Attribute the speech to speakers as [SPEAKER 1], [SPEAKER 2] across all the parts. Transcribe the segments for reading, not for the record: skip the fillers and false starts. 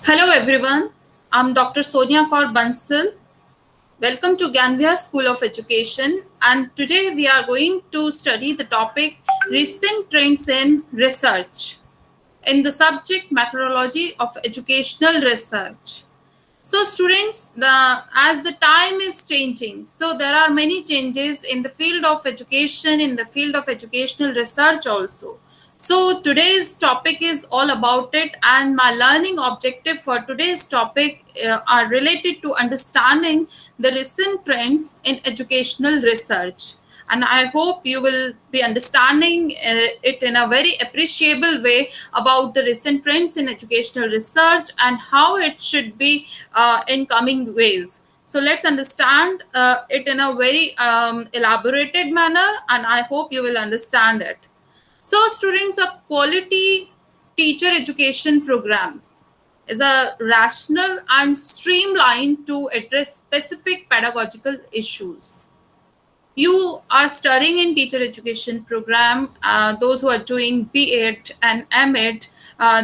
[SPEAKER 1] Hello everyone, I'm Dr. Sonia Kaur Bansal. Welcome to Gyanvihar School of Education, and today we are going to study the topic recent trends in research in the subject methodology of educational research. So students, as the time is changing, so there are many changes in the field of education, in the field of educational research also. So today's topic is all about it, and my learning objective for today's topic are related to understanding the recent trends in educational research. And I hope you will be understanding it in a very appreciable way about the recent trends in educational research and how it should be in coming ways. So let's understand it in a very elaborated manner, and I hope you will understand it. So students, a quality teacher education program is a rational and streamlined to address specific pedagogical issues. You are studying in teacher education program. Those who are doing B.Ed and M.Ed,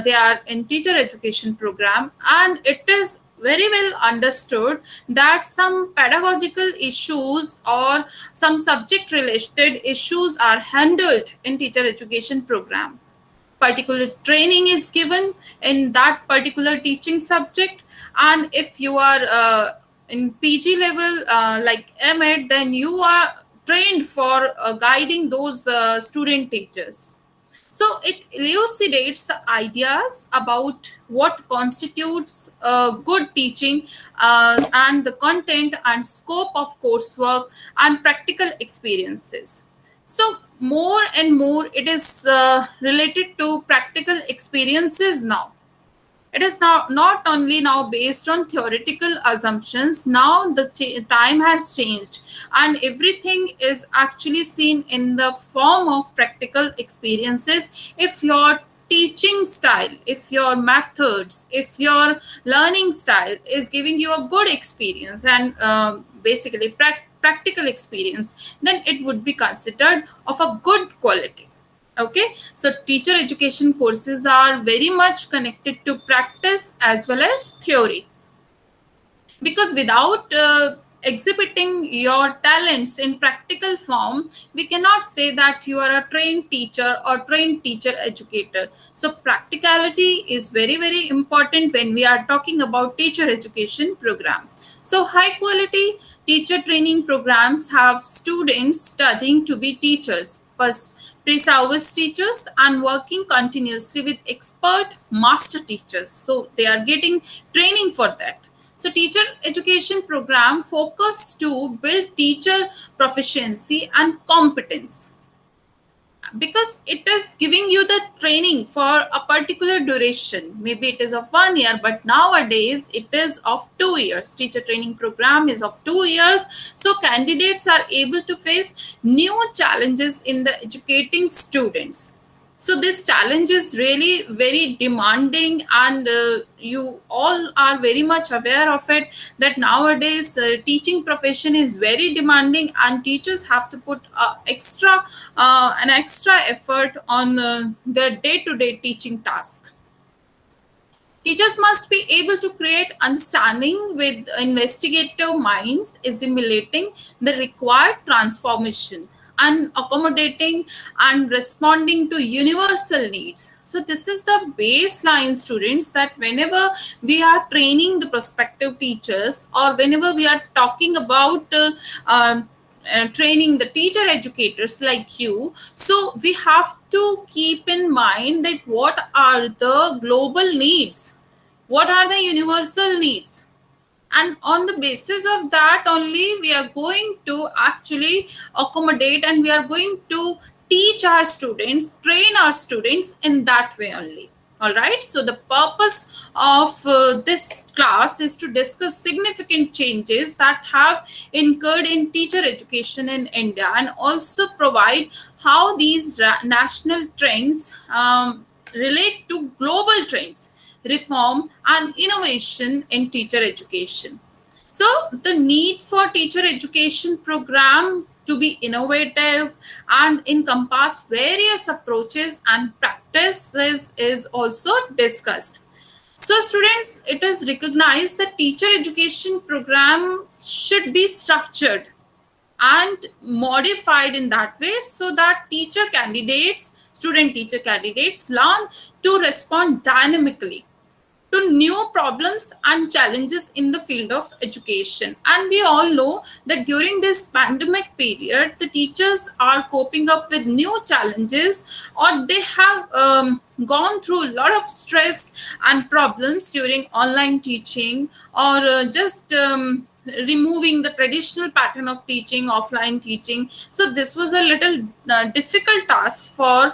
[SPEAKER 1] they are in teacher education program, and it is very well understood that some pedagogical issues or some subject related issues are handled in teacher education program. Particular training is given in that particular teaching subject, and if you are in PG level like M.Ed, then you are trained for guiding those student teachers. So it elucidates the ideas about what constitutes good teaching, and the content and scope of coursework and practical experiences. So more and more it is related to practical experiences now. It is now not only now based on theoretical assumptions. Now the time has changed, and everything is actually seen in the form of practical experiences. If your teaching style, if your methods, if your learning style is giving you a good experience and basically practical experience, then it would be considered of a good quality. Okay, so teacher education courses are very much connected to practice as well as theory, because without exhibiting your talents in practical form, we cannot say that you are a trained teacher or trained teacher educator. So practicality is very important when we are talking about teacher education program. So high quality teacher training programs have students studying to be teachers, pre-service teachers, and working continuously with expert master teachers. So they are getting training for that. So teacher education program focus to build teacher proficiency and competence, because it is giving you the training for a particular duration. Maybe it is of 1 year, but nowadays it is of 2 years. Teacher training program is of 2 years. So candidates are able to face new challenges in the educating students. So this challenge is really very demanding, and you all are very much aware of it, that nowadays teaching profession is very demanding, and teachers have to put an extra effort on their day-to-day teaching task. Teachers must be able to create understanding with investigative minds, assimilating the required transformation and accommodating and responding to universal needs. So this is the baseline, students, that whenever we are training the prospective teachers, or whenever we are talking about training the teacher educators like you, so we have to keep in mind that what are the global needs, what are the universal needs, and on the basis of that only we are going to actually accommodate, and we are going to teach our students, train our students in that way only. All right, so the purpose of this class is to discuss significant changes that have incurred in teacher education in India, and also provide how these national trends relate to global trends, reform, and innovation in teacher education. So the need for teacher education program to be innovative and encompass various approaches and practices is also discussed. So students, it is recognized that teacher education program should be structured and modified in that way so that student teacher candidates learn to respond dynamically to new problems and challenges in the field of education. And we all know that during this pandemic period, the teachers are coping up with new challenges, or they have gone through a lot of stress and problems during online teaching, or just removing the traditional pattern of teaching, offline teaching. So this was a little difficult task for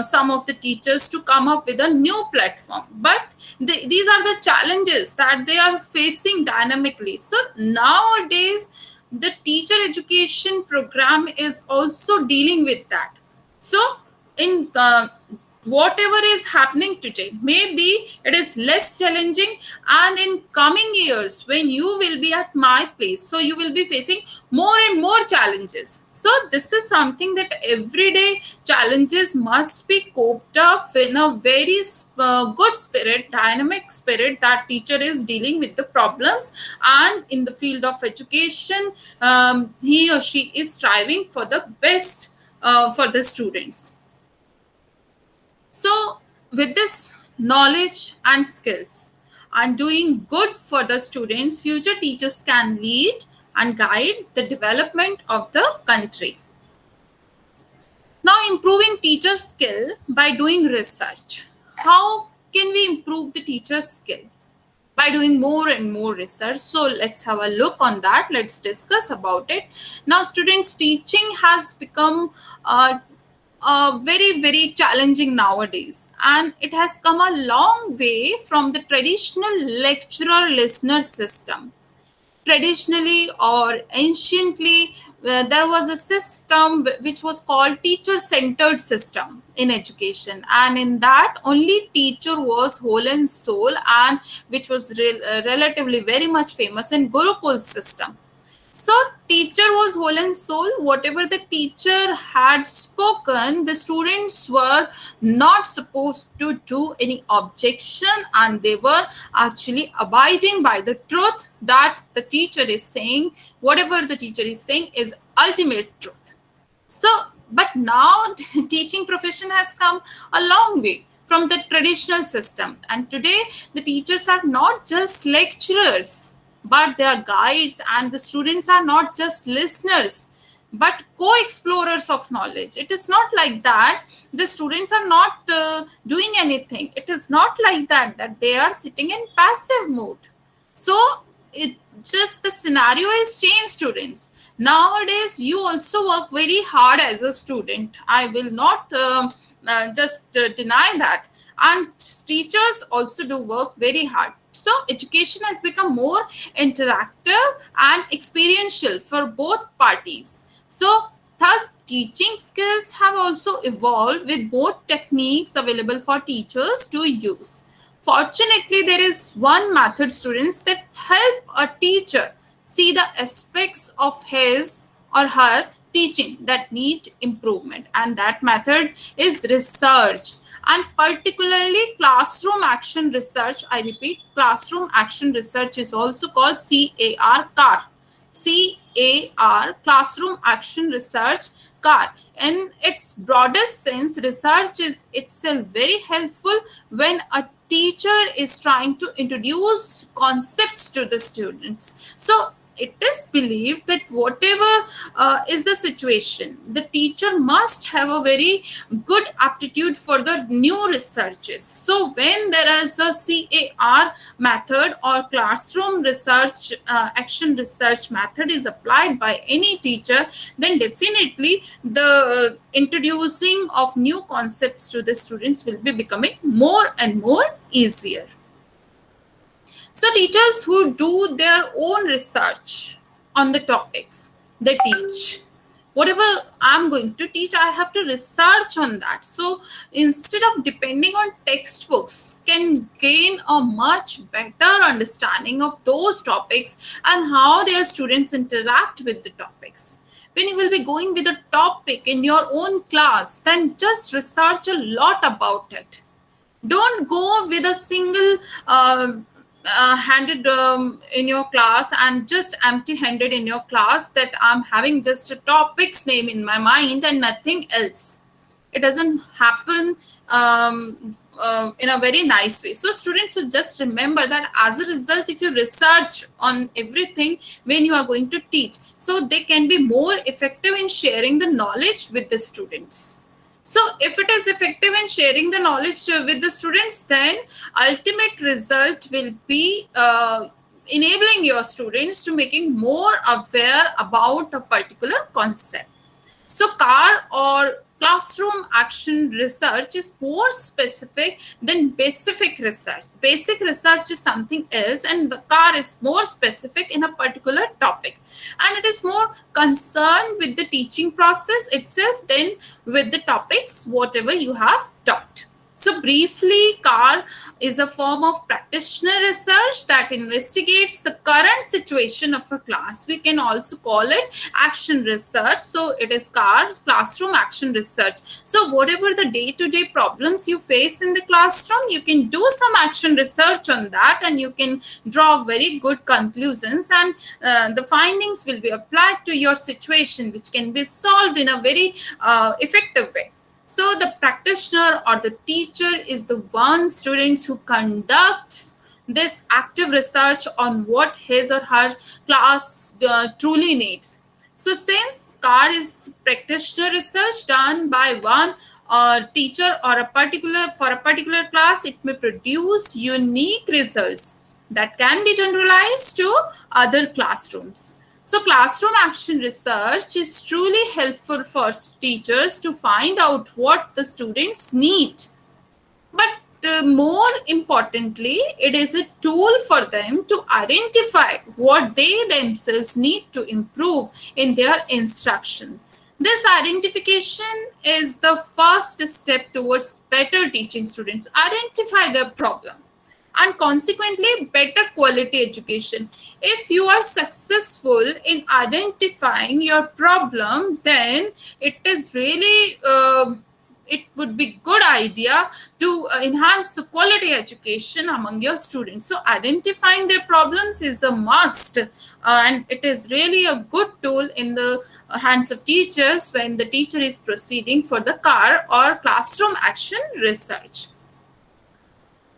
[SPEAKER 1] some of the teachers to come up with a new platform, but these are the challenges that they are facing dynamically. So nowadays the teacher education program is also dealing with that. So in whatever is happening today, maybe it is less challenging, and in coming years when you will be at my place, so you will be facing more and more challenges. So this is something that everyday challenges must be coped up in a very good spirit, dynamic spirit, that teacher is dealing with the problems, and in the field of education, he or she is striving for the best for the students. So, with this knowledge and skills and doing good for the students, future teachers can lead and guide the development of the country. Now, improving teacher skill by doing research. How can we improve the teacher skill? By doing more and more research. So let's have a look on that. Let's discuss about it. Now, students, teaching has become very challenging nowadays, and it has come a long way from the traditional lecturer listener system. Traditionally or anciently, there was a system which was called teacher centered system in education, and in that only teacher was whole and soul, and which was relatively very much famous in Gurukul system. So teacher was whole and soul. Whatever the teacher had spoken, the students were not supposed to do any objection, and they were actually abiding by the truth that the teacher is saying. Whatever the teacher is saying is ultimate truth. So, but now teaching profession has come a long way from the traditional system, and today the teachers are not just lecturers, but they are guides, and the students are not just listeners but co-explorers of knowledge. It is not like that the students are not doing anything. It is not like that they are sitting in passive mode. So it just, the scenario is changed, students. Nowadays you also work very hard as a student. I will not just deny that, and teachers also do work very hard. So education has become more interactive and experiential for both parties. So thus teaching skills have also evolved with more techniques available for teachers to use. Fortunately, there is one method, students, that help a teacher see the aspects of his or her teaching that need improvement, and that method is research, and particularly classroom action research. I repeat, classroom action research is also called CAR. CAR, classroom action research, CAR. In its broadest sense, research is itself very helpful when a teacher is trying to introduce concepts to the students. So it is believed that whatever is the situation, the teacher must have a very good aptitude for the new researches. So when there is a CAR method or classroom research action research method is applied by any teacher, then definitely the introducing of new concepts to the students will be becoming more and more easier. So teachers who do their own research on the topics they teach, whatever I'm going to teach, I have to research on that. So instead of depending on textbooks, can gain a much better understanding of those topics and how their students interact with the topics. when you will be going with a topic in your own class, then just research a lot about it. Don't go with a single handed in your class and just empty handed in your class that I'm having just a topic's name in my mind and nothing else. It doesn't happen in a very nice way. So students should just remember that as a result, if you research on everything when you are going to teach, so they can be more effective in sharing the knowledge with the students. So if it is effective in sharing the knowledge with the students, then ultimate result will be enabling your students to making more aware about a particular concept. So CAR or classroom action research is more specific than basic research. Basic research is something else, and the CAR is more specific in a particular topic. And it is more concerned with the teaching process itself than with the topics, whatever you have taught. So briefly, CAR is a form of practitioner research that investigates the current situation of a class. We can also call it action research. So it is CAR, classroom action research. So whatever the day-to-day problems you face in the classroom, you can do some action research on that and you can draw very good conclusions, and the findings will be applied to your situation, which can be solved in a very effective way. So the practitioner or the teacher is the one students who conducts this active research on what his or her class truly needs. So since CAR is practitioner research done by one teacher or for a particular class, it may produce unique results that can be generalized to other classrooms. So classroom action research is truly helpful for teachers to find out what the students need. But more importantly, it is a tool for them to identify what they themselves need to improve in their instruction. This identification is the first step towards better teaching students. Identify the problem and consequently better quality education. If you are successful in identifying your problem, then it is really it would be good idea to enhance the quality education among your students. So identifying their problems is a must, and it is really a good tool in the hands of teachers when the teacher is proceeding for the CAR or classroom action research.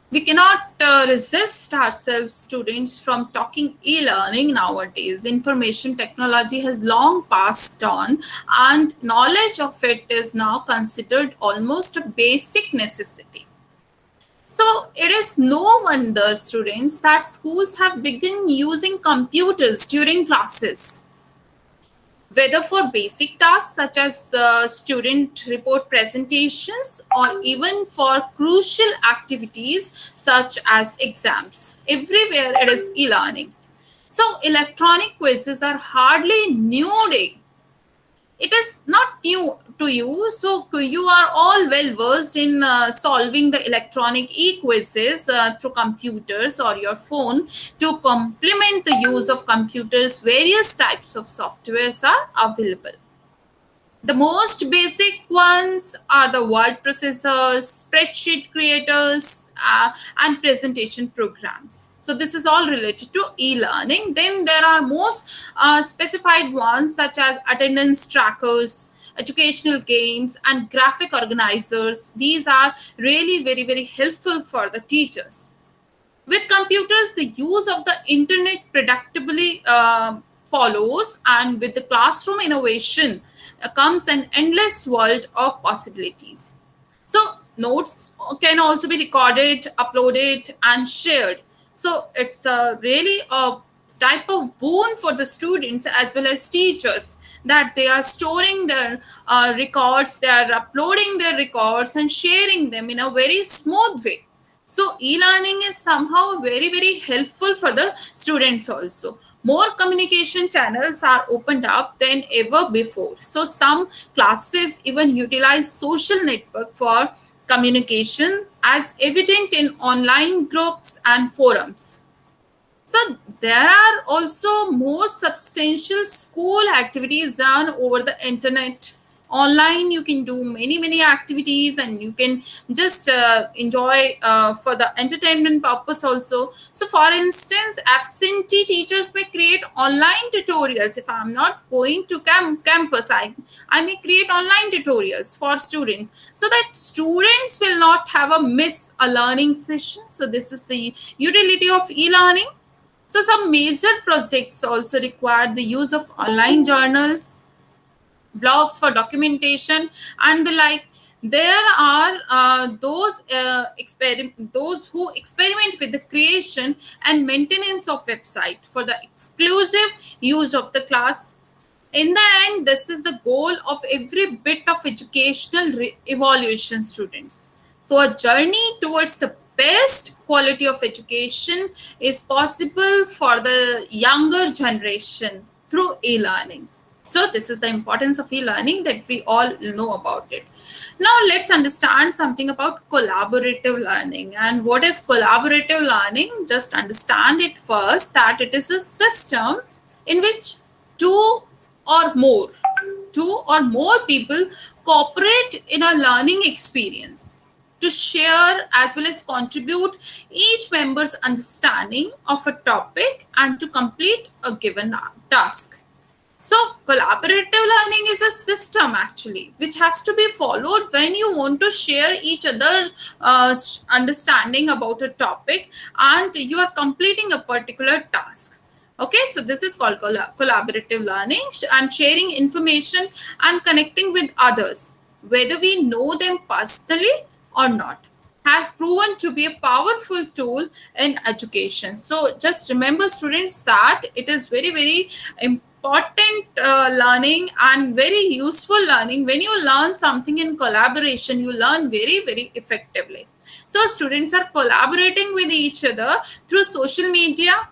[SPEAKER 1] We cannot resist ourselves, students, from talking e-learning nowadays. Information technology has long passed on, and knowledge of it is now considered almost a basic necessity. So it is no wonder, students, that schools have begun using computers during classes, whether for basic tasks such as student report presentations or even for crucial activities such as exams. Everywhere it is e-learning. So electronic quizzes are hardly new day. It is not new to you, so you are all well versed in solving the electronic e-quizzes through computers or your phone. To complement the use of computers, various types of softwares are available. The most basic ones are the word processors, spreadsheet creators, and presentation programs. So this is all related to e-learning. Then there are most specified ones such as attendance trackers, educational games, and graphic organizers. These are really very, very helpful for the teachers. With computers, the use of the internet predictably follows, and with the classroom innovation comes an endless world of possibilities. So notes can also be recorded, uploaded, and shared. So it's really a type of boon for the students as well as teachers, that they are storing their records, they are uploading their records and sharing them in a very smooth way. So e-learning is somehow very, very helpful for the students also. More communication channels are opened up than ever before. So some classes even utilize social network for communication, as evident in online groups and forums. So there are also more substantial school activities done over the internet. Online, you can do many activities, and you can just enjoy for the entertainment purpose also. So, for instance, absentee teachers may create online tutorials. If I'm not going to campus, I may create online tutorials for students so that students will not have a miss a learning session. So, this is the utility of e-learning. So some major projects also require the use of online journals, blogs for documentation, and the like. There are those who experiment with the creation and maintenance of website for the exclusive use of the class. In the end, this is the goal of every bit of educational evaluation, students. So a journey towards the best quality of education is possible for the younger generation through e-learning. So this is the importance of e-learning that we all know about it. Now let's understand something about collaborative learning. And what is collaborative learning? Just understand it first, that it is a system in which two or more two or more people cooperate in a learning experience to share as well as contribute each member's understanding of a topic and to complete a given task. So collaborative learning is a system actually which has to be followed when you want to share each other's understanding about a topic and you are completing a particular task. Okay, so this is called collaborative learning, and sharing information and connecting with others, whether we know them personally or not, has proven to be a powerful tool in education. So just remember, students, that it is very important learning and very useful learning. When you learn something in collaboration, you learn very effectively. So students are collaborating with each other through social media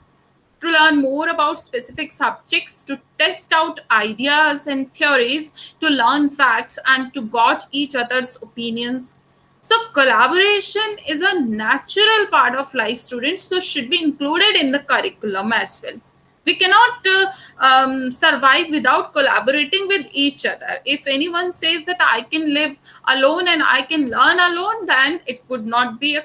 [SPEAKER 1] to learn more about specific subjects, to test out ideas and theories, to learn facts, and to gauge each other's opinions. So collaboration is a natural part of life, students, so should be included in the curriculum as well. We cannot survive without collaborating with each other. If anyone says that I can live alone and I can learn alone, then it would not be a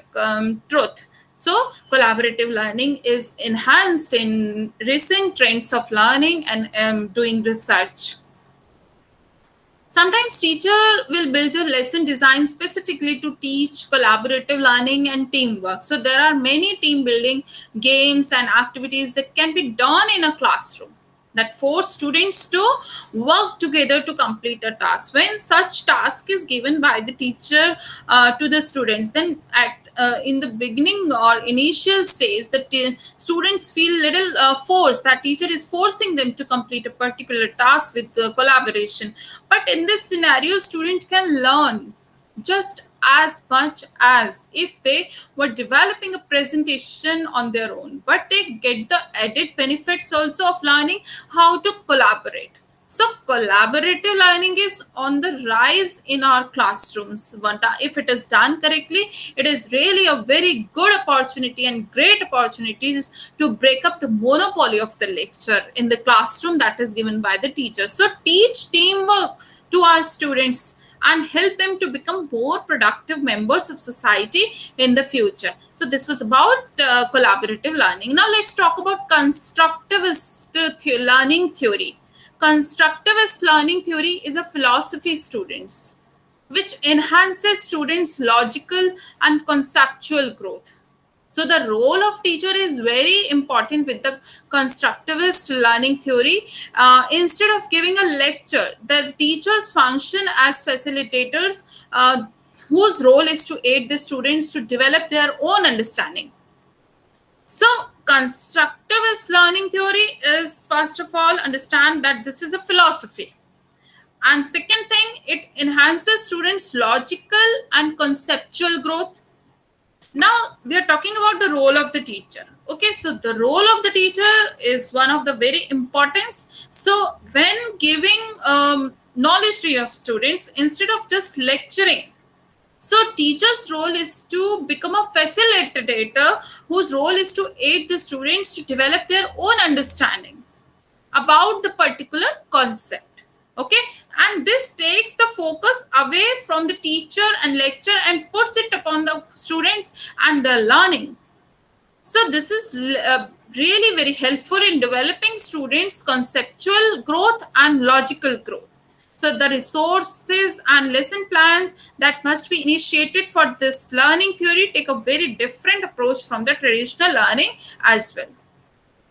[SPEAKER 1] truth. So collaborative learning is enhanced in recent trends of learning and doing research. Sometimes teacher will build a lesson designed specifically to teach collaborative learning and teamwork. So there are many team building games and activities that can be done in a classroom that force students to work together to complete a task. When such task is given by the teacher to the students, then in the beginning or initial stage, the students feel little force that teacher is forcing them to complete a particular task with the collaboration. But in this scenario, student can learn just as much as if they were developing a presentation on their own, but they get the added benefits also of learning how to collaborate. So collaborative learning is on the rise in our classrooms. If it is done correctly, it is really a very good opportunity and great opportunities to break up the monopoly of the lecture in the classroom that is given by the teacher. So teach teamwork to our students and help them to become more productive members of society in the future. So this was about collaborative learning. Now let's talk about constructivist learning theory. Constructivist learning theory is a philosophy, students, which enhances students' logical and conceptual growth. So the role of teacher is very important with the constructivist learning theory. Instead of giving a lecture, the teachers function as facilitators whose role is to aid the students to develop their own understanding. So constructivist learning theory is, first of all, understand that this is a philosophy. And second thing, it enhances students' logical and conceptual growth. Now we are talking about the role of the teacher. Okay, so the role of the teacher is one of the very importance. So when giving knowledge to your students, instead of just lecturing, So teacher's role is to become a facilitator whose role is to aid the students to develop their own understanding about the particular concept. Okay, and this takes the focus away from the teacher and lecture and puts it upon the students and the learning. So this is really very helpful in developing students conceptual growth and logical growth. So the resources and lesson plans that must be initiated for this learning theory take a very different approach from the traditional learning as well.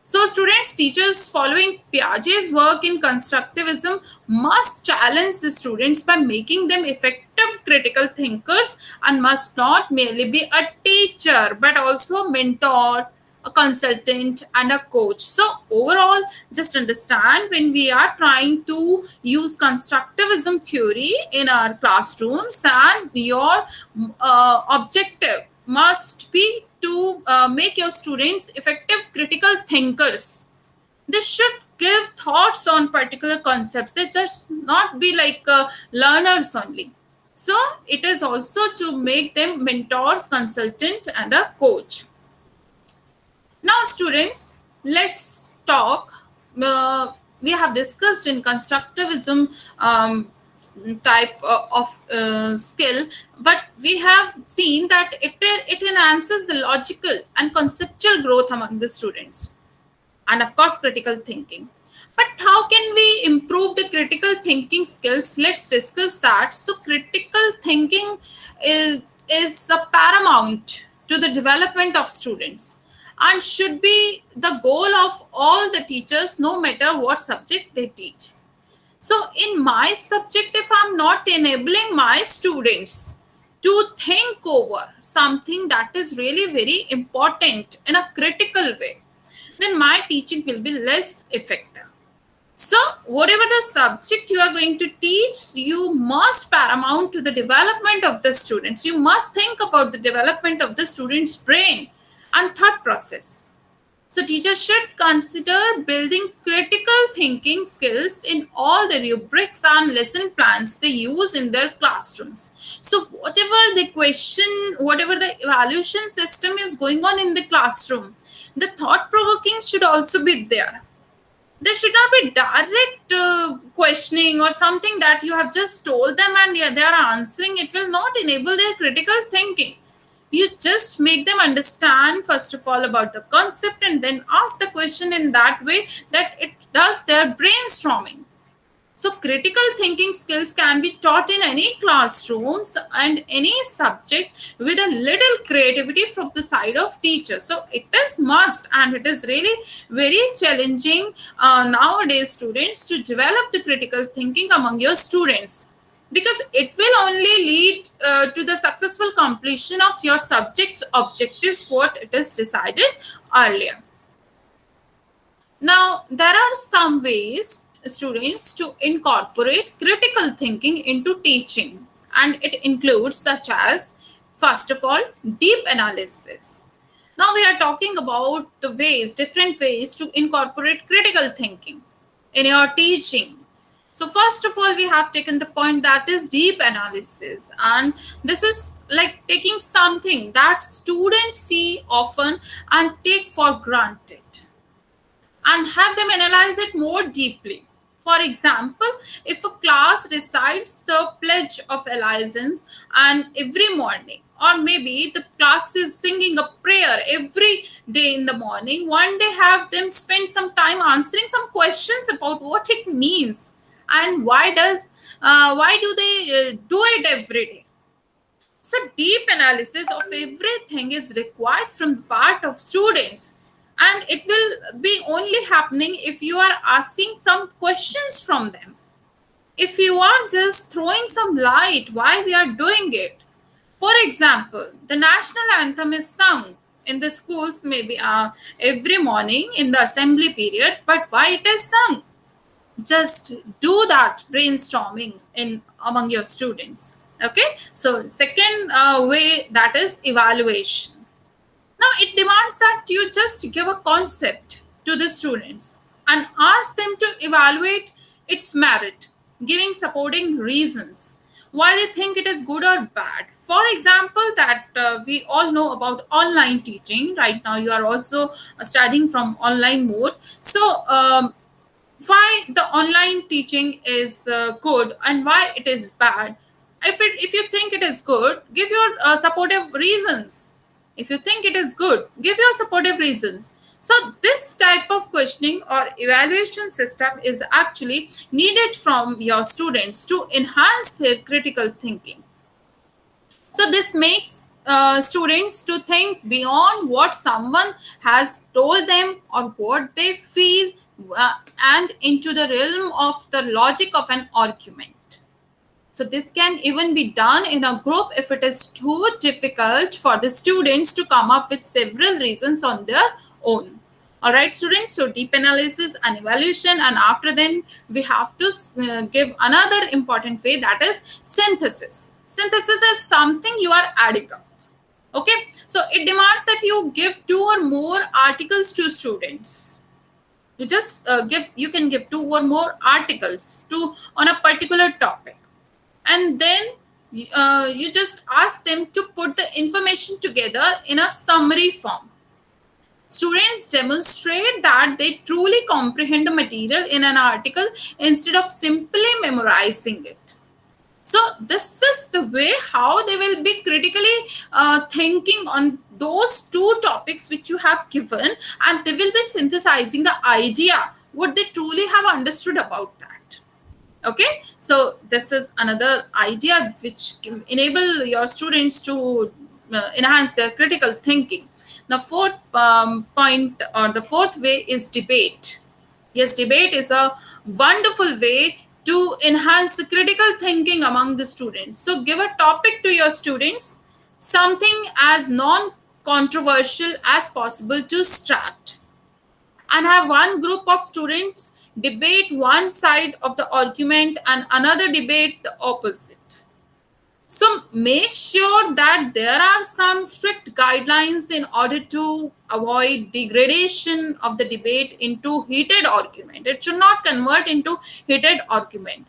[SPEAKER 1] So, students, teachers following Piaget's work in constructivism must challenge the students by making them effective critical thinkers and must not merely be a teacher but also a mentor, a consultant, and a coach. So, overall, just understand when we are trying to use constructivism theory in our classrooms, and your objective must be to make your students effective critical thinkers. They should give thoughts on particular concepts. They just not be like learners only. So it is also to make them mentors, consultant, and a coach. Now, students, let's talk. We have discussed in constructivism type of skill, but we have seen that it enhances the logical and conceptual growth among the students, and of course critical thinking. But how can we improve the critical thinking skills? Let's discuss that. So critical thinking is a paramount to the development of students and should be the goal of all the teachers, no matter what subject they teach. So in my subject, if I'm not enabling my students to think over something that is really very important in a critical way, then my teaching will be less effective. So whatever the subject you are going to teach, you must paramount to the development of the students. You must think about the development of the student's brain and thought process. So teachers should consider building critical thinking skills in all the rubrics and lesson plans they use in their classrooms. So whatever the question, whatever the evaluation system is going on in the classroom, the thought provoking should also be there. There should not be direct questioning or something that you have just told them and they are answering. It will not enable their critical thinking. You just make them understand first of all about the concept and then ask the question in that way that it does their brainstorming. So critical thinking skills can be taught in any classrooms and any subject with a little creativity from the side of teachers. So it is must, and it is really very challenging nowadays students to develop the critical thinking among your students, because it will only lead to the successful completion of your subject's objectives, what it is decided earlier. Now, there are some ways students to incorporate critical thinking into teaching, and it includes such as, first of all, deep analysis. Now we are talking about the ways, different ways to incorporate critical thinking in your teaching. So first of all, we have taken the point that is deep analysis, and this is like taking something that students see often and take for granted and have them analyze it more deeply. For example, if a class recites the Pledge of Allegiance and every morning, or maybe the class is singing a prayer every day in the morning, one day have them spend some time answering some questions about what it means and why do they do it every day. So deep analysis of everything is required from the part of students, and it will be only happening if you are asking some questions from them. If you are just throwing some light why we are doing it. For example, the national anthem is sung in the schools maybe every morning in the assembly period, but why it is sung? Just do that brainstorming in among your students. Okay, so second way, that is evaluation. Now it demands that you just give a concept to the students and ask them to evaluate its merit, giving supporting reasons. why they think it is good or bad. For example, that we all know about online teaching. Right now you are also studying from online mode. So why the online teaching is good and why it is bad. If you think it is good, give your supportive reasons. If you think it is good, give your supportive reasons. So this type of questioning or evaluation system is actually needed from your students to enhance their critical thinking. So this makes students to think beyond what someone has told them or what they feel, and into the realm of the logic of an argument. So this can even be done in a group if it is too difficult for the students to come up with several reasons on their own. All right, students. So deep analysis and evaluation, and after then we have to give another important way, that is synthesis. Synthesis is something you are adding up. Okay, so it demands that you give 2 or more articles to students. You just you can give 2 or more articles to on a particular topic, and then you just ask them to put the information together in a summary form. Students demonstrate that they truly comprehend the material in an article instead of simply memorizing it. So this is the way how they will be critically thinking on those 2 topics which you have given, and they will be synthesizing the idea what they truly have understood about that. Okay, so this is another idea which can enable your students to enhance their critical thinking. The fourth point, or the fourth way, is debate. Yes, debate is a wonderful way to enhance the critical thinking among the students. So give a topic to your students, something as non-controversial as possible to start, and have one group of students debate one side of the argument and another debate the opposite. So make sure that there are some strict guidelines in order to avoid degradation of the debate into heated argument. It should not convert into heated argument.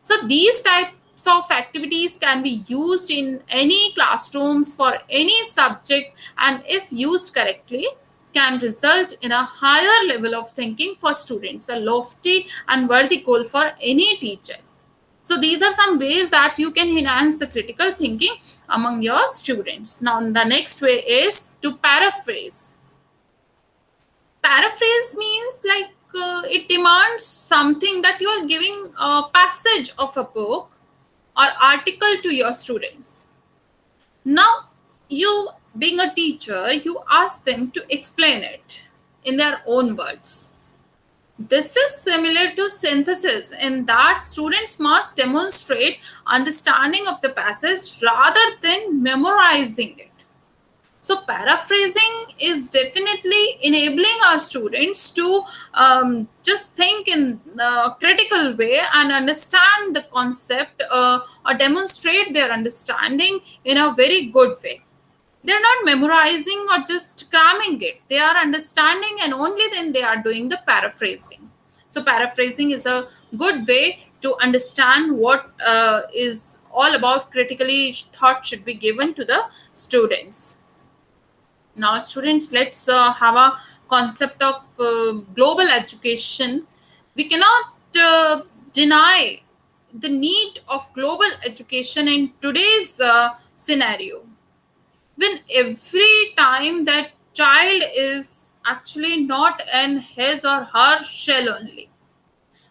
[SPEAKER 1] So these types of activities can be used in any classrooms for any subject, and if used correctly, can result in a higher level of thinking for students, a lofty and worthy goal for any teacher. So these are some ways that you can enhance the critical thinking among your students. Now the next way is to paraphrase. Paraphrase means like it demands something that you are giving a passage of a book or article to your students. Now you, being a teacher, you ask them to explain it in their own words. This is similar to synthesis in that students must demonstrate understanding of the passage rather than memorizing it. So paraphrasing is definitely enabling our students to just think in a critical way and understand the concept, or demonstrate their understanding in a very good way. They're not memorizing or just cramming it. They are understanding, and only then they are doing the paraphrasing. So paraphrasing is a good way to understand what is all about critically thought should be given to the students. Now students, let's have a concept of global education. We cannot deny the need of global education in today's scenario, when every time that child is actually not in his or her shell only.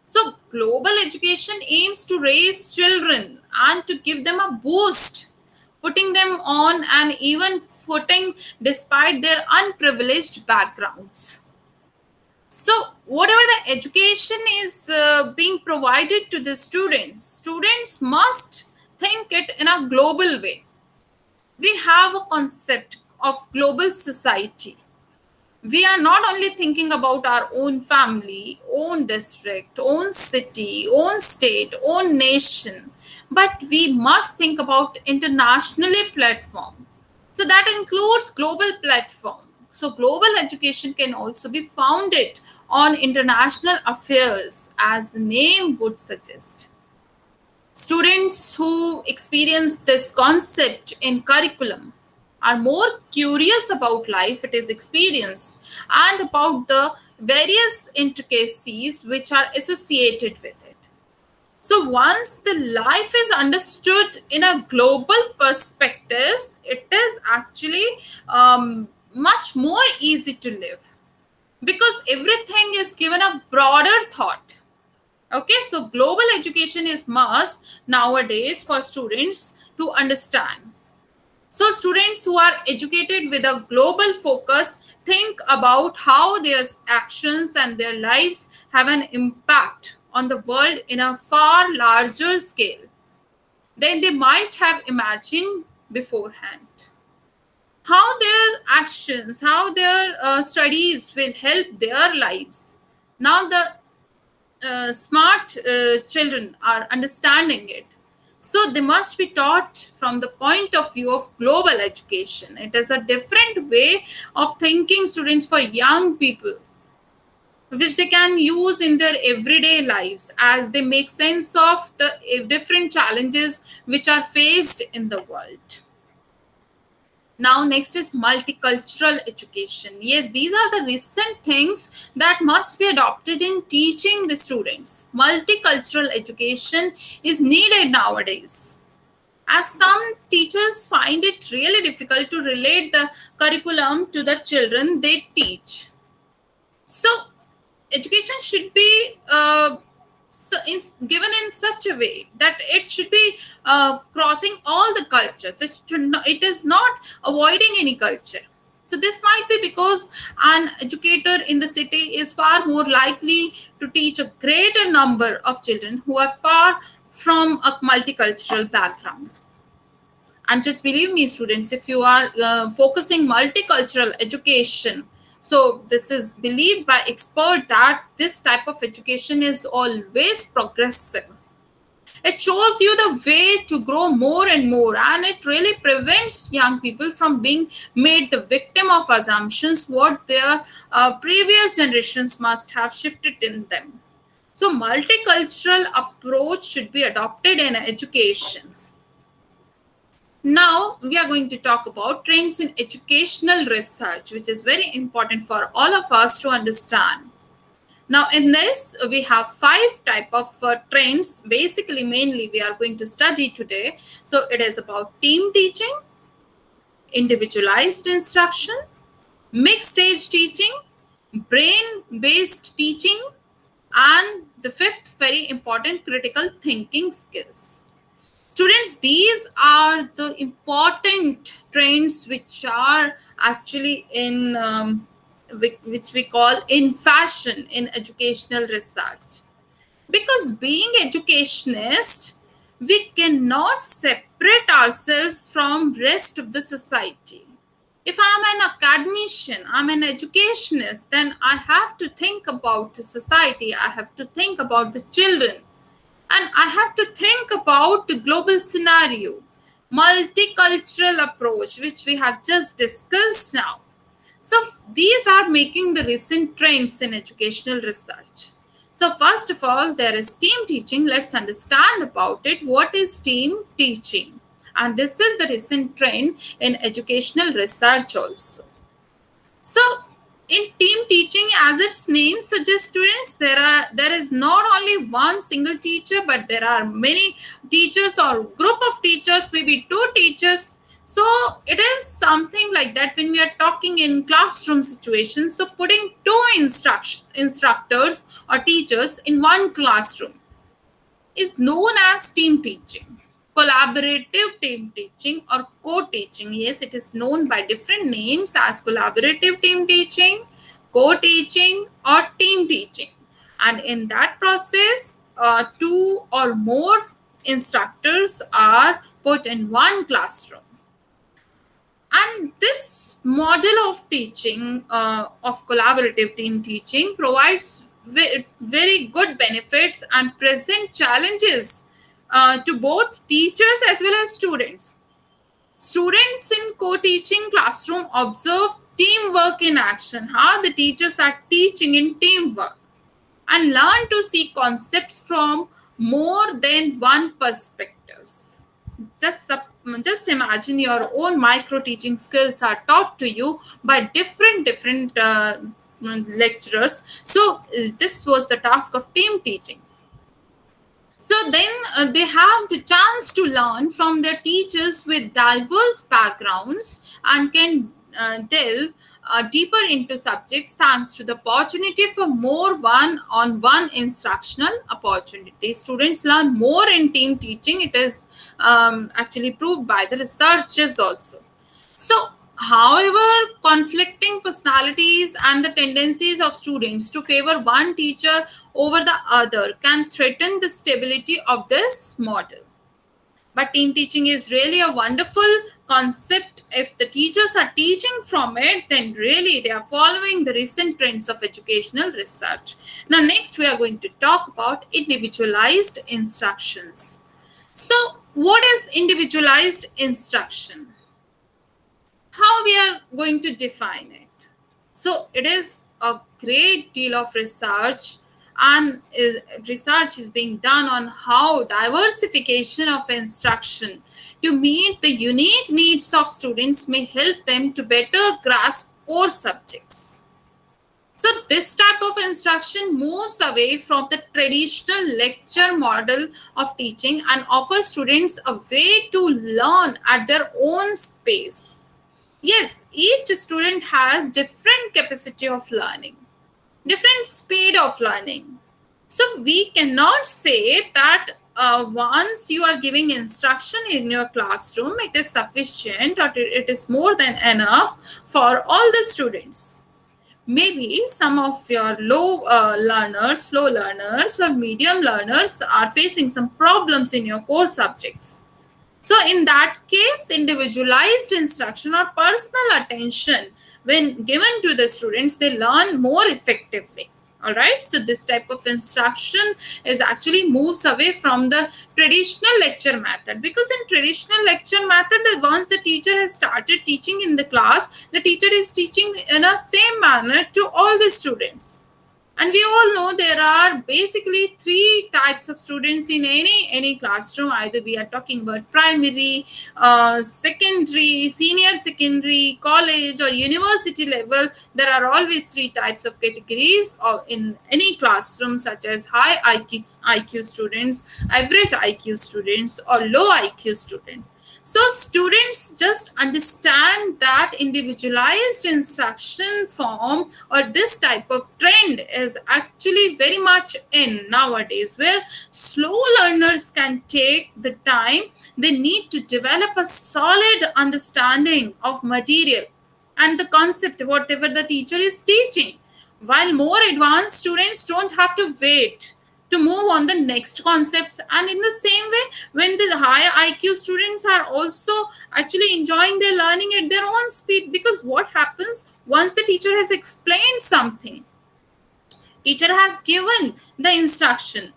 [SPEAKER 1] So global education aims to raise children and to give them a boost, putting them on an even footing despite their unprivileged backgrounds. So whatever the education is being provided to the students must think it in a global way. We have a concept of global society. We are not only thinking about our own family, own district, own city, own state, own nation, but we must think about internationally platform. So that includes global platform. So global education can also be founded on international affairs, as the name would suggest. Students who experience this concept in curriculum are more curious about life it is experienced and about the various intricacies which are associated with it. So once the life is understood in a global perspective, it is actually much more easy to live because everything is given a broader thought. Okay, so global education is must nowadays for students to understand. So students who are educated with a global focus think about how their actions and their lives have an impact on the world in a far larger scale than they might have imagined beforehand. How their actions, how their studies will help their lives. Now the smart children are understanding it. So they must be taught from the point of view of global education. It is a different way of thinking students for young people, which they can use in their everyday lives as they make sense of the different challenges which are faced in the world. Now next is multicultural education. Yes, these are the recent things that must be adopted in teaching the students. Multicultural education is needed nowadays, as some teachers find it really difficult to relate the curriculum to the children they teach. So education should be given in such a way that it should be crossing all the cultures. It is not avoiding any culture. So this might be because an educator in the city is far more likely to teach a greater number of children who are far from a multicultural background. And just believe me, students, if you are focusing multicultural education, so this is believed by expert that this type of education is always progressive. It shows you the way to grow more and more, and it really prevents young people from being made the victim of assumptions what their previous generations must have shifted in them. So multicultural approach should be adopted in education. Now, we are going to talk about trends in educational research, which is very important for all of us to understand. Now, in this, we have five type of trends. Basically, mainly, we are going to study today. So, it is about team teaching, individualized instruction, mixed stage teaching, brain-based teaching, and the fifth, very important, critical thinking skills. Students, these are the important trends which are actually in which we call in fashion in educational research. Because being educationist, we cannot separate ourselves from rest of the society. If I'm an academician, I'm an educationist, then I have to think about the society, I have to think about the children, and I have to think about the global scenario, multicultural approach, which we have just discussed now. So these are making the recent trends in educational research. So first of all, there is team teaching. Let's understand about it. What is team teaching? And this is the recent trend in educational research also. So in team teaching, as its name suggests, students, there is not only one single teacher, but there are many teachers or group of teachers, maybe two teachers. So it is something like that when we are talking in classroom situations. So putting two instructors or teachers in one classroom is known as team teaching. Collaborative team teaching or co-teaching. Yes, it is known by different names as collaborative team teaching, co-teaching, or team teaching. And in that process, two or more instructors are put in one classroom. And this model of teaching, of collaborative team teaching, provides very good benefits and present challenges to both teachers as well as students. Students in co-teaching classroom observe teamwork in action, how the teachers are teaching in teamwork, and learn to see concepts from more than one perspectives. Just imagine your own micro teaching skills are taught to you by different lecturers. So this was the task of team teaching. So then they have the chance to learn from their teachers with diverse backgrounds and can delve deeper into subjects thanks to the opportunity for more one-on-one instructional opportunity. Students learn more in team teaching. It is actually proved by the researchers also. So, however, conflicting personalities and the tendencies of students to favor one teacher over the other can threaten the stability of this model. But team teaching is really a wonderful concept. If the teachers are teaching from it, then really they are following the recent trends of educational research. Now, next we are going to talk about individualized instructions. So, what is individualized instruction? How we are going to define it? So it is a great deal of research, and research is being done on how diversification of instruction to meet the unique needs of students may help them to better grasp core subjects. So this type of instruction moves away from the traditional lecture model of teaching and offers students a way to learn at their own pace. Yes, each student has different capacity of learning, different speed of learning. So we cannot say that once you are giving instruction in your classroom, it is sufficient or it is more than enough for all the students. Maybe some of your low learners, slow learners, or medium learners are facing some problems in your core subjects. So in that case, individualized instruction or personal attention, when given to the students, they learn more effectively. All right. So this type of instruction is actually moves away from the traditional lecture method, because in traditional lecture method, once the teacher has started teaching in the class, the teacher is teaching in a same manner to all the students. And we all know there are basically three types of students in any classroom. Either we are talking about primary, secondary, senior secondary, college, or university level. There are always three types of categories in any classroom, such as high IQ students, average IQ students, or low IQ students. So students just understand that individualized instruction form or this type of trend is actually very much in nowadays, where slow learners can take the time they need to develop a solid understanding of material and the concept, whatever the teacher is teaching, while more advanced students don't have to wait to move on the next concepts. And in the same way, when the higher IQ students are also actually enjoying their learning at their own speed, because what happens once the teacher has explained something, teacher has given the instruction,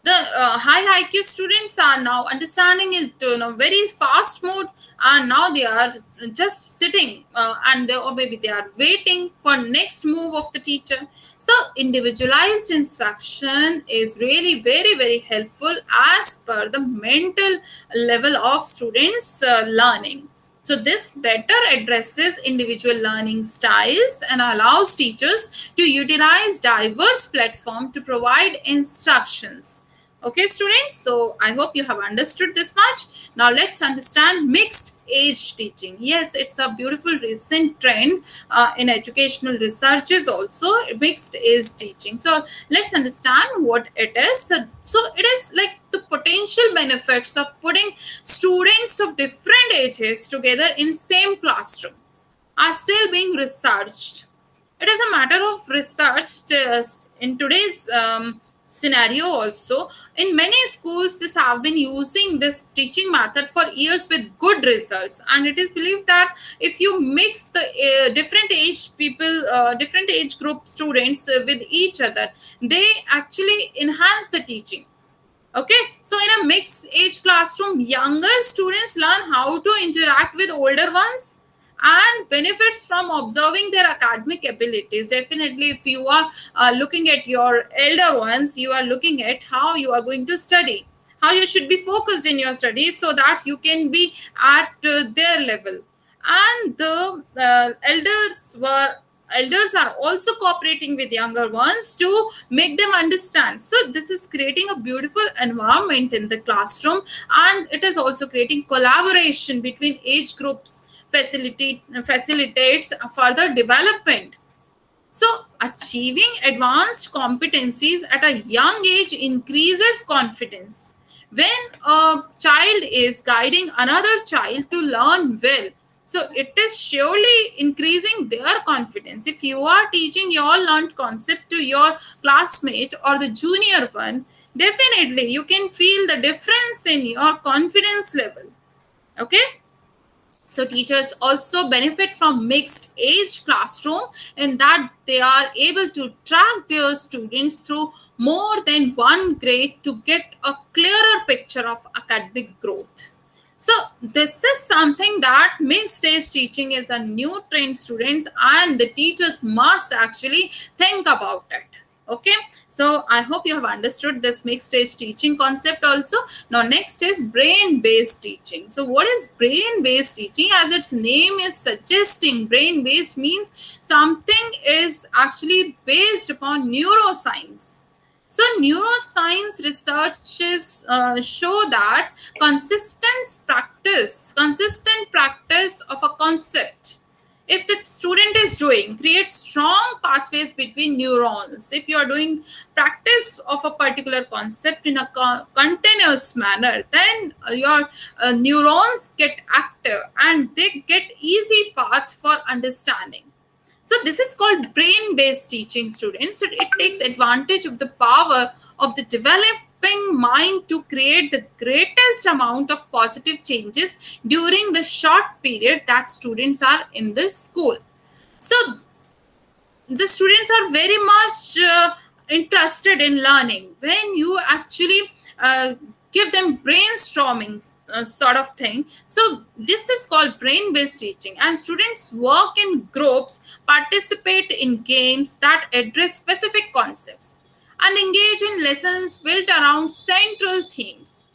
[SPEAKER 1] the high IQ students are now understanding it in a very fast mode, and now they are just sitting and they, or maybe they are waiting for next move of the teacher. So individualized instruction is really very helpful as per the mental level of students learning. So this better addresses individual learning styles and allows teachers to utilize diverse platform to provide instructions. Okay, students, so I hope you have understood this much. Now let's understand mixed age teaching. Yes, it's a beautiful recent trend in educational researches also, mixed age teaching. So let's understand what it is. So it is like the potential benefits of putting students of different ages together in same classroom are still being researched. It is a matter of research in today's scenario also. In many schools, this have been using this teaching method for years with good results, and it is believed that if you mix the different age people, different age group students with each other, they actually enhance the teaching. Okay, so in a mixed age classroom, younger students learn how to interact with older ones, and benefits from observing their academic abilities. Definitely, if you are looking at your elder ones, you are looking at how you are going to study, how you should be focused in your studies so that you can be at their level. And the elders are also cooperating with younger ones to make them understand. So this is creating a beautiful environment in the classroom, and it is also creating collaboration between age groups, facilitates further development. So, achieving advanced competencies at a young age increases confidence. When a child is guiding another child to learn well, so it is surely increasing their confidence. If you are teaching your learned concept to your classmate or the junior one, definitely you can feel the difference in your confidence level. Okay. So teachers also benefit from mixed age classroom in that they are able to track their students through more than one grade to get a clearer picture of academic growth. So this is something that mixed age teaching is a new trend, students, and the teachers must actually think about it. Okay, so I hope you have understood this mixed stage teaching concept also. Now next is brain based teaching. So what is brain based teaching? As its name is suggesting, brain based means something is actually based upon neuroscience. So neuroscience researches show that consistent practice of a concept, if the student is doing, create strong pathways between neurons. If you are doing practice of a particular concept in a continuous manner, then your neurons get active and they get easy path for understanding. So this is called brain-based teaching, students. So it takes advantage of the power of the developing mind to create the greatest amount of positive changes during the short period that students are in the school. So the students are very much interested in learning when you actually give them brainstorming sort of thing. So this is called brain based teaching, and students work in groups, participate in games that address specific concepts, and engage in lessons built around central themes,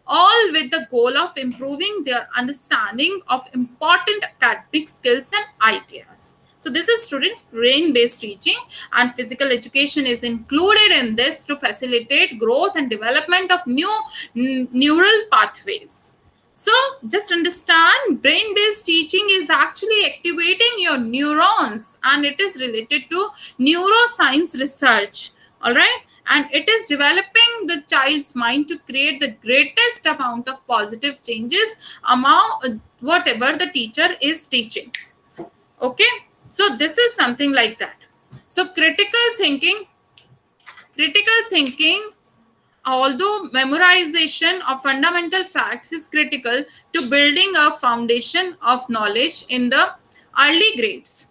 [SPEAKER 1] all with the goal of improving their understanding of important academic skills and ideas. So this is students brain based teaching, and physical education is included in this to facilitate growth and development of new neural pathways. So just understand, brain based teaching is actually activating your neurons, and it is related to neuroscience research. All right, and it is developing the child's mind to create the greatest amount of positive changes among whatever the teacher is teaching. Okay, so this is something like that. So critical thinking, although memorization of fundamental facts is critical to building a foundation of knowledge in the early grades,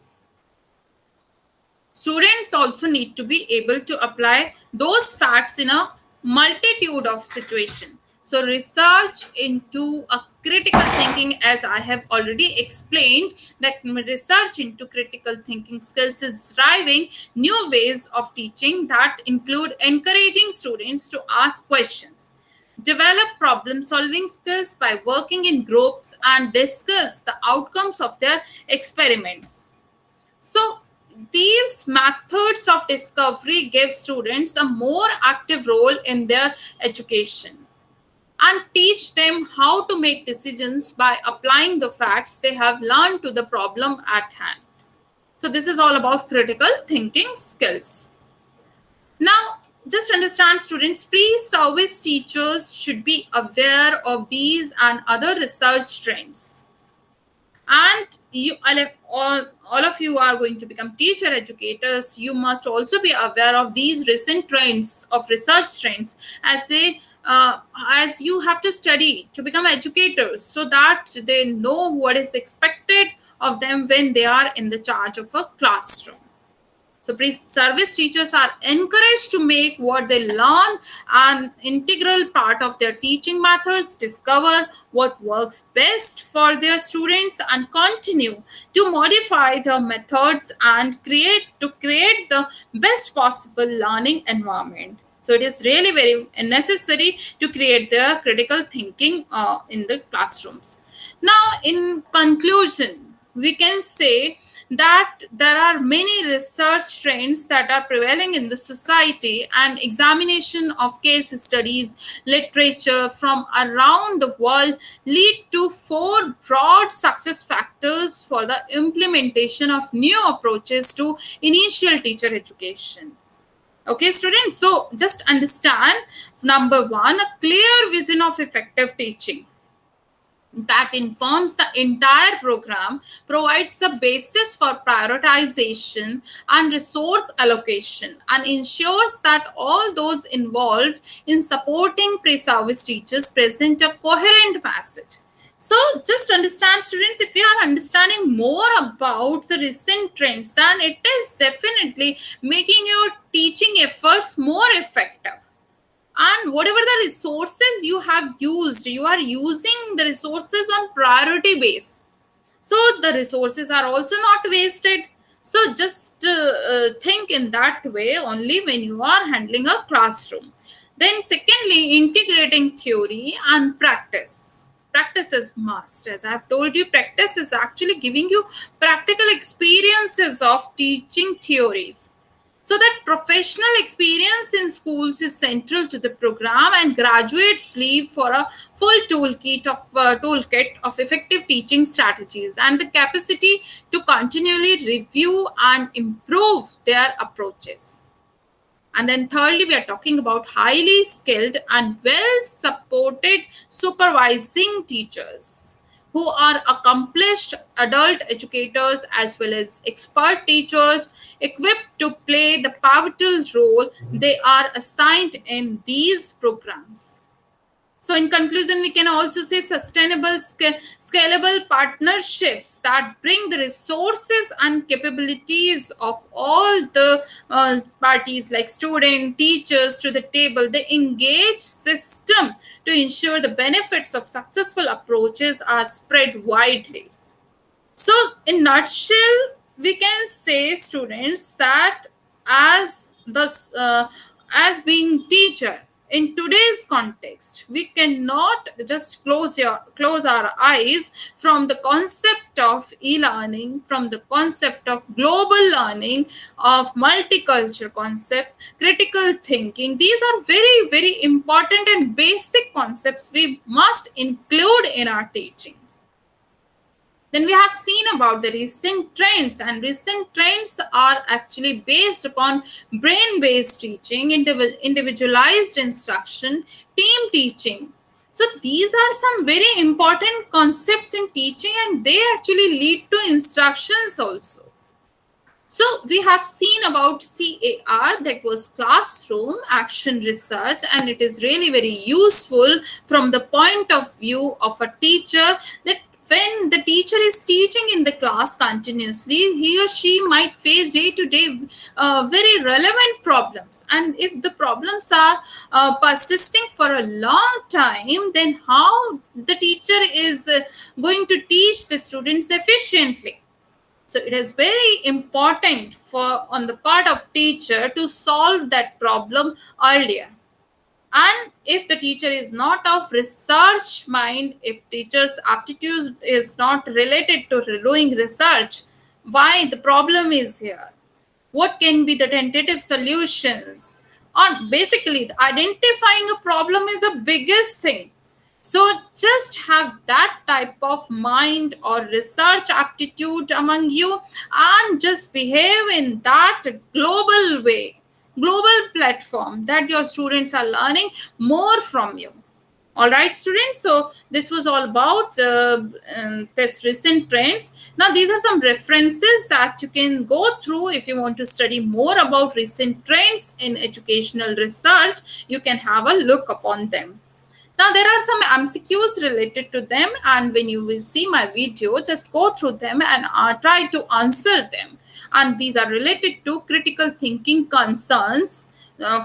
[SPEAKER 1] students also need to be able to apply those facts in a multitude of situations. So research into a critical thinking, as I have already explained, that research into critical thinking skills is driving new ways of teaching that include encouraging students to ask questions, develop problem solving skills by working in groups, and discuss the outcomes of their experiments. So these methods of discovery give students a more active role in their education and teach them how to make decisions by applying the facts they have learned to the problem at hand. So this is all about critical thinking skills. Now, just understand, students, pre-service teachers should be aware of these and other research trends. And all of you are going to become teacher educators. You must also be aware of these recent trends of research trends, as as you have to study to become educators, so that they know what is expected of them when they are in the charge of a classroom. So pre-service teachers are encouraged to make what they learn an integral part of their teaching methods, discover what works best for their students, and continue to modify their methods and create the best possible learning environment. So it is really very necessary to create the critical thinking in the classrooms. Now, in conclusion, we can say that there are many research trends that are prevailing in the society, and examination of case studies, literature from around the world lead to four broad success factors for the implementation of new approaches to initial teacher education. Okay, students, so just understand, number one, a clear vision of effective teaching that informs the entire program, provides the basis for prioritization and resource allocation, and ensures that all those involved in supporting pre-service teachers present a coherent message. So just understand, students, if we are understanding more about the recent trends, then it is definitely making your teaching efforts more effective. And whatever the resources you have used, you are using the resources on priority base, so the resources are also not wasted. So just think in that way only when you are handling a classroom. Then secondly, integrating theory and practice is must. As I have told you, practice is actually giving you practical experiences of teaching theories, so that professional experience in schools is central to the program, and graduates leave for a full toolkit of effective teaching strategies and the capacity to continually review and improve their approaches. And then thirdly, we are talking about highly skilled and well supported supervising teachers who are accomplished adult educators as well as expert teachers equipped to play the pivotal role they are assigned in these programs. So in conclusion, we can also say sustainable, scalable partnerships that bring the resources and capabilities of all the parties like student, teachers to the table. The engaged system to ensure the benefits of successful approaches are spread widely. So in nutshell, we can say, students, that as the as being teacher in today's context, we cannot just close our eyes from the concept of e-learning, from the concept of global learning, of multicultural concept, critical thinking. These are very, very important and basic concepts we must include in our teaching. Then we have seen about the recent trends, and recent trends are actually based upon brain-based teaching, individualized instruction, team teaching. So these are some very important concepts in teaching, and they actually lead to instructions also. So we have seen about CAR, that was classroom action research, and it is really very useful from the point of view of a teacher, that when the teacher is teaching in the class continuously, he or she might face day to day very relevant problems. And if the problems are persisting for a long time, then how the teacher is going to teach the students efficiently? So it is very important for on the part of teacher to solve that problem earlier. And if the teacher is not of research mind, if teacher's aptitude is not related to doing research, why the problem is here? What can be the tentative solutions? Or basically, identifying a problem is the biggest thing. So just have that type of mind or research aptitude among you, and just behave in that global way, global platform, that your students are learning more from you. All right, students, so this was all about this recent trends. Now these are some references that you can go through if you want to study more about recent trends in educational research. You can have a look upon them. Now there are some MCQs related to them, and when you will see my video, just go through them and try to answer them. and these are related to critical thinking concerns.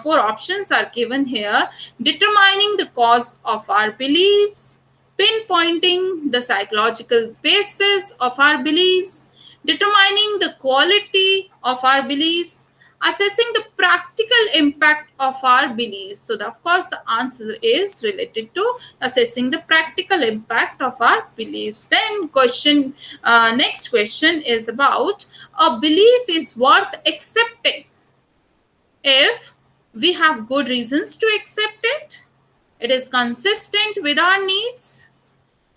[SPEAKER 1] Four options are given here: determining the cause of our beliefs, pinpointing the psychological basis of our beliefs, determining the quality of our beliefs, assessing the practical impact of our beliefs. So, of course, the answer is related to assessing the practical impact of our beliefs. Then, next question is about a belief is worth accepting if we have good reasons to accept it, it is consistent with our needs,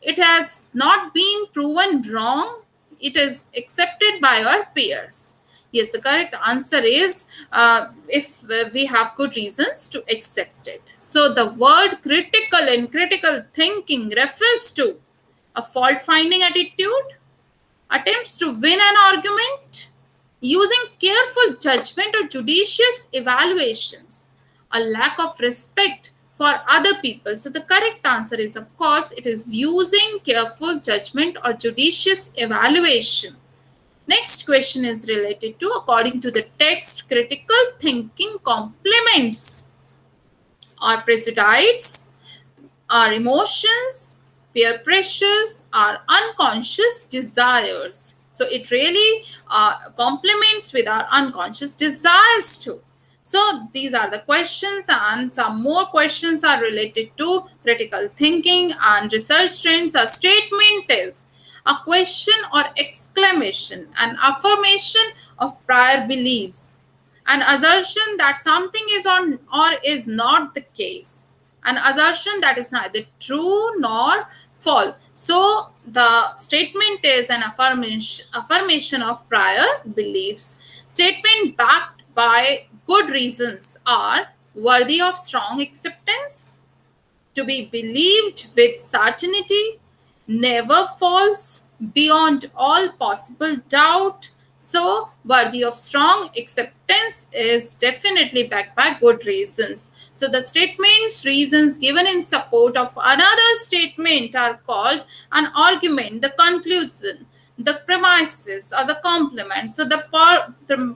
[SPEAKER 1] it has not been proven wrong, it is accepted by our peers. Yes, the correct answer is if we have good reasons to accept it. So the word critical in critical thinking refers to a fault finding attitude, attempts to win an argument, using careful judgment or judicious evaluations, a lack of respect for other people. So the correct answer is, of course, it is using careful judgment or judicious evaluation. Next question is related to, according to the text, critical thinking complements or presides our emotions, peer pressures, our unconscious desires. So it really complements with our unconscious desires too. So these are the questions, and some more questions are related to critical thinking and research trends. A statement is a question or exclamation, an affirmation of prior beliefs, an assertion that something is on or is not the case, an assertion that is neither true nor false. So the statement is an affirmation of prior beliefs. Statement backed by good reasons are worthy of strong acceptance, to be believed with certainty, never false, beyond all possible doubt. So, worthy of strong acceptance is definitely backed by good reasons. So, the statements, reasons given in support of another statement are called an argument, the conclusion, the premises, or the complement. So, the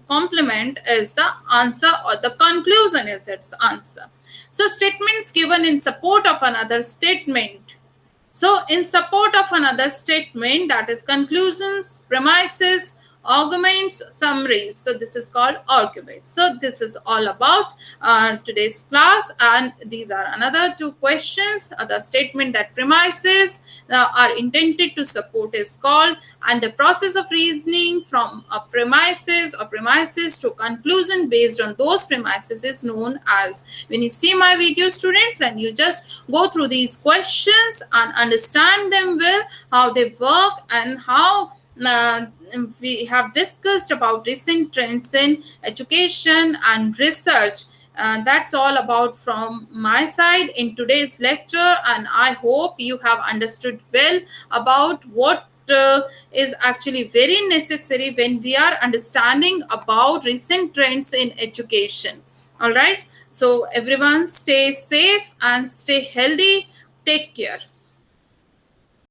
[SPEAKER 1] complement is the answer, or the conclusion is its answer. So, statements given in support of another statement. So, in support of another statement, that is conclusions, premises, arguments, summaries. So, this is called arguments. So, this is all about today's class, and these are another two questions. The statement that premises are intended to support is called, and the process of reasoning from a premises or premises to conclusion based on those premises is known as. When you see my video, students, and you just go through these questions and understand them well, how they work, and how we have discussed about recent trends in education and research. That's all about from my side in today's lecture, and I hope you have understood well about what is actually very necessary when we are understanding about recent trends in education. All right, so everyone stay safe and stay healthy. Take care.